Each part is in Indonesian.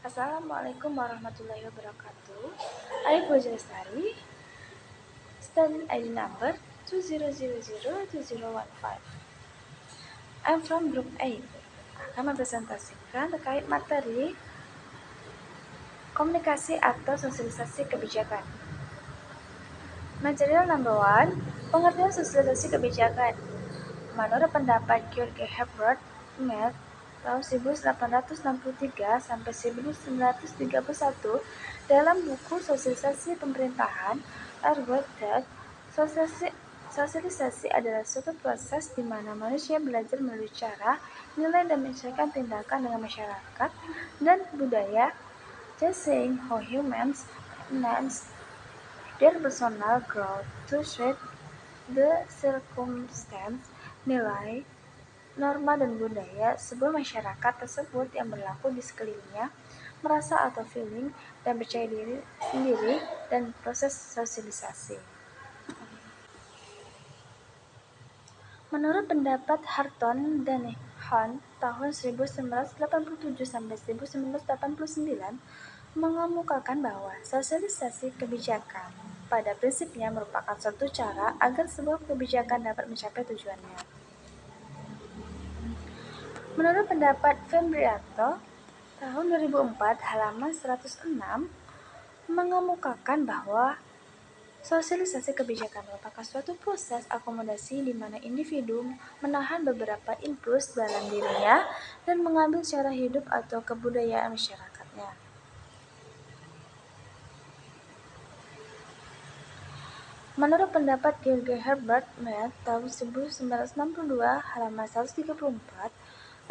Assalamualaikum warahmatullahi wabarakatuh. I Puja Lestari, student ID number 20002015. I'm from Group 8. Akan mempresentasikan terkait materi komunikasi atau sosialisasi kebijakan. Material number 1, pengertian sosialisasi kebijakan. Menurut pendapat George Herbert Mead tahun 1863 sampai 1931 dalam buku Sosialisasi Pemerintahan, argued that sosialisasi adalah suatu proses di mana manusia belajar melalui cara, nilai dan menyesuaikan tindakan dengan masyarakat dan budaya, just saying how humans enhance their personal growth to suit the circumstance, nilai, norma dan budaya sebuah masyarakat tersebut yang berlaku di sekelilingnya, merasa atau feeling, dan percaya diri sendiri, dan proses sosialisasi. Menurut pendapat Harton dan Hunt tahun 1987 sampai 1989 mengemukakan bahwa sosialisasi kebijakan pada prinsipnya merupakan suatu cara agar sebuah kebijakan dapat mencapai tujuannya. Menurut pendapat Fembrianto tahun 2004 halaman 106 mengemukakan bahwa sosialisasi kebijakan merupakan suatu proses akomodasi di mana individu menahan beberapa impuls dalam dirinya dan mengambil cara hidup atau kebudayaan masyarakatnya. Menurut pendapat George Herbert Mead tahun 1962 halaman 134,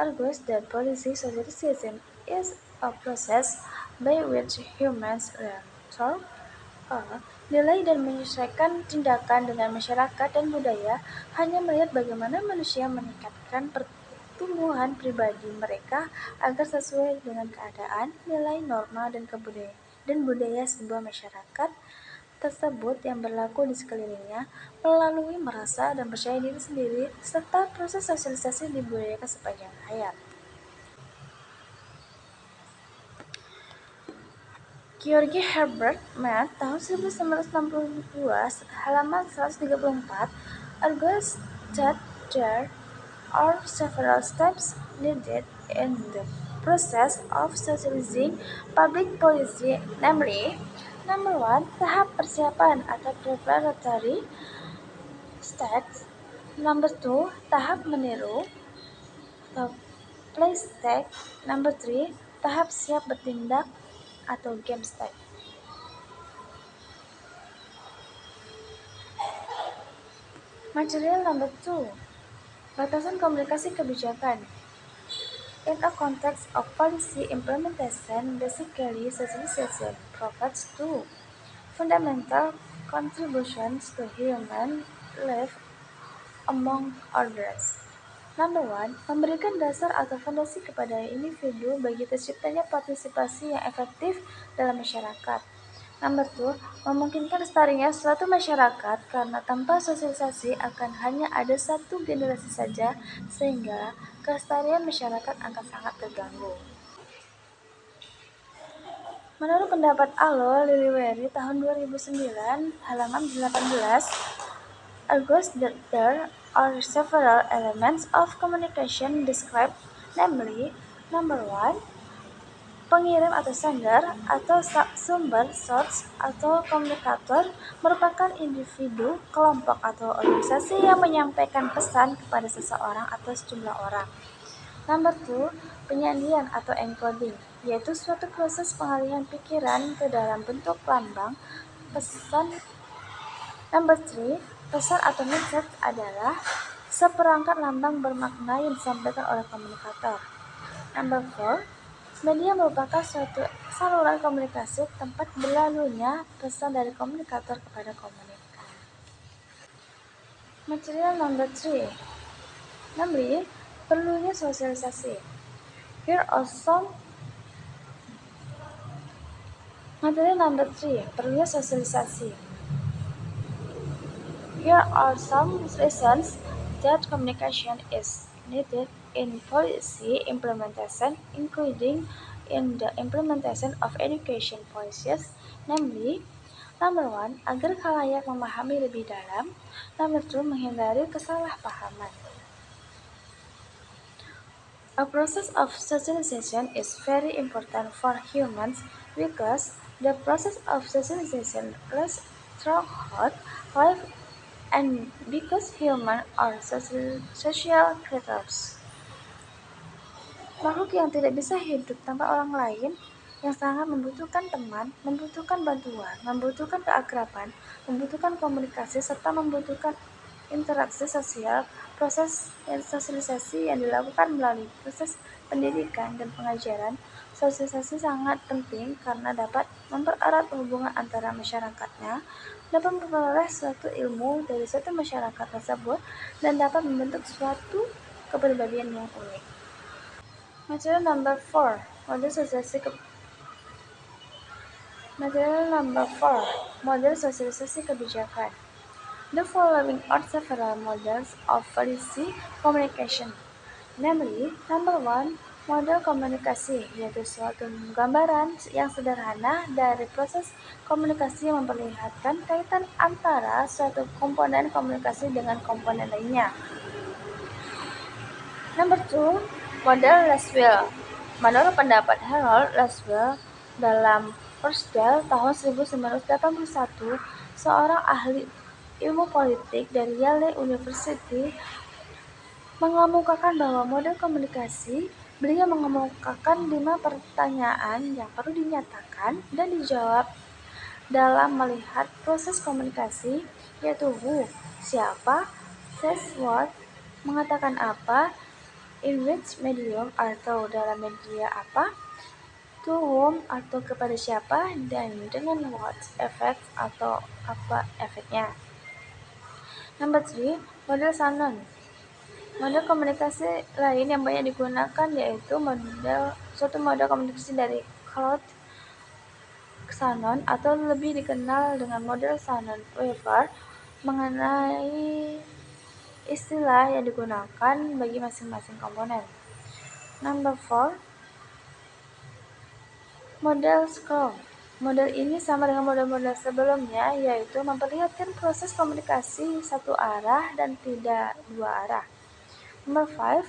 argues that policy socialization is a process by which humans learn to nilai dan menyesuaikan tindakan dengan masyarakat dan budaya, hanya melihat bagaimana manusia meningkatkan pertumbuhan pribadi mereka agar sesuai dengan keadaan, nilai, norma, dan budaya sebuah masyarakat tersebut yang berlaku di sekelilingnya, melalui merasa dan percaya diri sendiri, serta proses sosialisasi dibudayakan sepanjang hayat. George Herbert Mead tahun 1962 halaman 134 argues that there are several steps needed in the process of socializing public policy, namely, number 1, tahap persiapan atau preparatory stage, number 2, tahap meniru atau play stage, number 3, tahap siap bertindak atau game stage. Material number 2, batasan komunikasi kebijakan. In a context of policy implementation, basically socialization provides two fundamental contributions to human life, among others. Number 1, memberikan dasar atau fondasi kepada individu bagi terciptanya partisipasi yang efektif dalam masyarakat. Number 2, memungkinkan lestarinya suatu masyarakat karena tanpa sosialisasi akan hanya ada satu generasi saja sehingga kelestarian masyarakat akan sangat terganggu. Menurut pendapat Alo Liliweri tahun 2009 halaman 18 argues that there are several elements of communication described, namely, number 1, pengirim atau sender atau sumber source atau komunikator merupakan individu, kelompok atau organisasi yang menyampaikan pesan kepada seseorang atau sejumlah orang. Number 2, penyandian atau encoding, yaitu suatu proses pengalihan pikiran ke dalam bentuk lambang pesan. Number 3, pesan atau message adalah seperangkat lambang bermakna yang disampaikan oleh komunikator. Number 4, media merupakan suatu saluran komunikasi tempat berlalunya pesan dari komunikator kepada komunikan. Material number 3, namely, perlunya sosialisasi. Here are some material number 3, perlunya sosialisasi. Here are some reasons that communication is needed in policy implementation, including in the implementation of education policies, namely, number one, agar khalayak memahami lebih dalam. Number two, menghindari kesalahpahaman. A process of socialization is very important for humans because the process of socialization lasts throughout life and because humans are social creatures. Makhluk yang tidak bisa hidup tanpa orang lain, yang sangat membutuhkan teman, membutuhkan bantuan, membutuhkan keakraban, membutuhkan komunikasi, serta membutuhkan interaksi sosial. Proses sosialisasi yang dilakukan melalui proses pendidikan dan pengajaran. Sosialisasi sangat penting karena dapat mempererat hubungan antara masyarakatnya, dapat memperoleh suatu ilmu dari suatu masyarakat tersebut, dan dapat membentuk suatu kepribadian yang unik. Material number 4. Model sosialisasi kebijakan. The following are several models of policy communication. Namely, number 1, model komunikasi, yaitu suatu gambaran yang sederhana dari proses komunikasi yang memperlihatkan kaitan antara suatu komponen komunikasi dengan komponen lainnya. Number 2, model Lasswell. Menurut pendapat Harold Lasswell, dalam Rochdale tahun 1981, seorang ahli ilmu politik dari Yale University mengemukakan bahwa model komunikasi. Beliau mengemukakan 5 pertanyaan yang perlu dinyatakan dan dijawab dalam melihat proses komunikasi, yaitu who, siapa, says what, mengatakan apa, in which medium atau dalam media apa, to whom atau kepada siapa, dan dengan what effect atau apa efeknya. Number 3, model Shannon. Model komunikasi lain yang banyak digunakan yaitu suatu model komunikasi dari Claude Shannon atau lebih dikenal dengan model Shannon-Weaver mengenai istilah yang digunakan bagi masing-masing komponen. Number 4, model Scrum. Model ini sama dengan model-model sebelumnya, yaitu memperlihatkan proses komunikasi satu arah dan tidak dua arah. Number 5,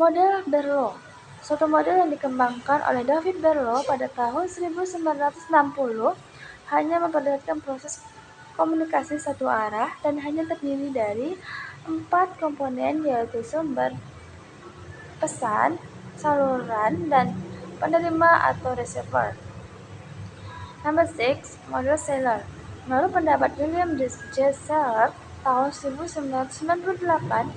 model Berlo. Suatu model yang dikembangkan oleh David Berlo pada tahun 1960 hanya memperlihatkan proses komunikasi satu arah dan hanya terdiri dari 4 komponen, yaitu sumber, pesan, saluran, dan penerima atau receiver. Number 6, model Seller. Menurut pendapat William J. Seller tahun 1998,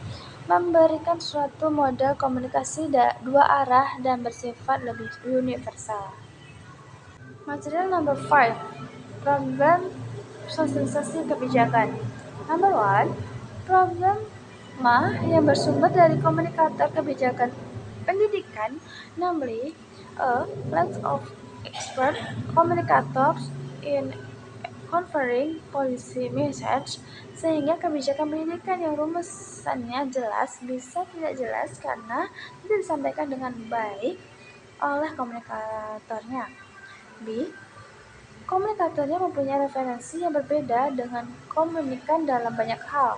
memberikan suatu model komunikasi dua arah dan bersifat lebih universal. Material number 5, program sosialisasi kebijakan. Number 1, program yang bersumber dari komunikator kebijakan pendidikan, namely a lot of expert communicators in conferring policy message, sehingga kebijakan pendidikan yang rumusannya jelas bisa tidak jelas karena tidak disampaikan dengan baik oleh komunikatornya. B. Komunikatornya mempunyai referensi yang berbeda dengan komunikan dalam banyak hal.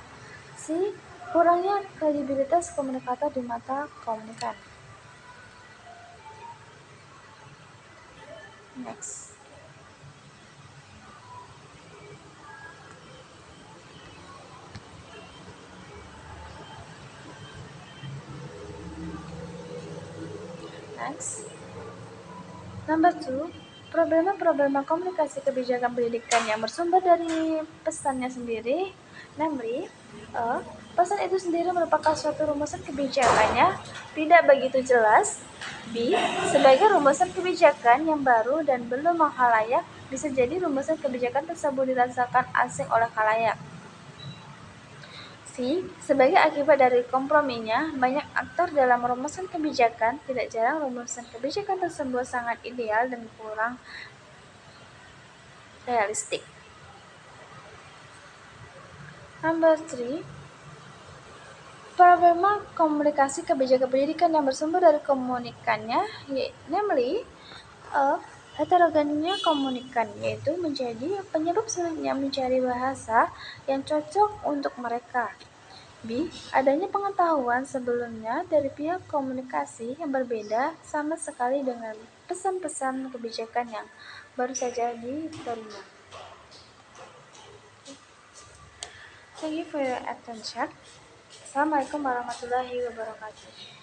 C. Kurangnya kredibilitas komunikator di mata komunikan. Next. Number 2, problema komunikasi kebijakan pendidikan yang bersumber dari pesannya sendiri, namely, pesan itu sendiri merupakan suatu rumusan kebijakannya tidak begitu jelas. B. Sebagai rumusan kebijakan yang baru dan belum menghalayak, bisa jadi rumusan kebijakan tersebut dirasakan asing oleh khalayak. C. Sebagai akibat dari komprominya, banyak aktor dalam rumusan kebijakan, tidak jarang rumusan kebijakan tersebut sangat ideal dan kurang realistik. Number 3, Problema komunikasi kebijakan pendidikan yang bersumber dari komunikannya, namely, heterogennya komunikan, yaitu menjadi penyebab sulitnya mencari bahasa yang cocok untuk mereka. B. Adanya pengetahuan sebelumnya dari pihak komunikasi yang berbeda sama sekali dengan pesan-pesan kebijakan yang baru saja diterima. Thank you for your attention. Assalamualaikum warahmatullahi wabarakatuh.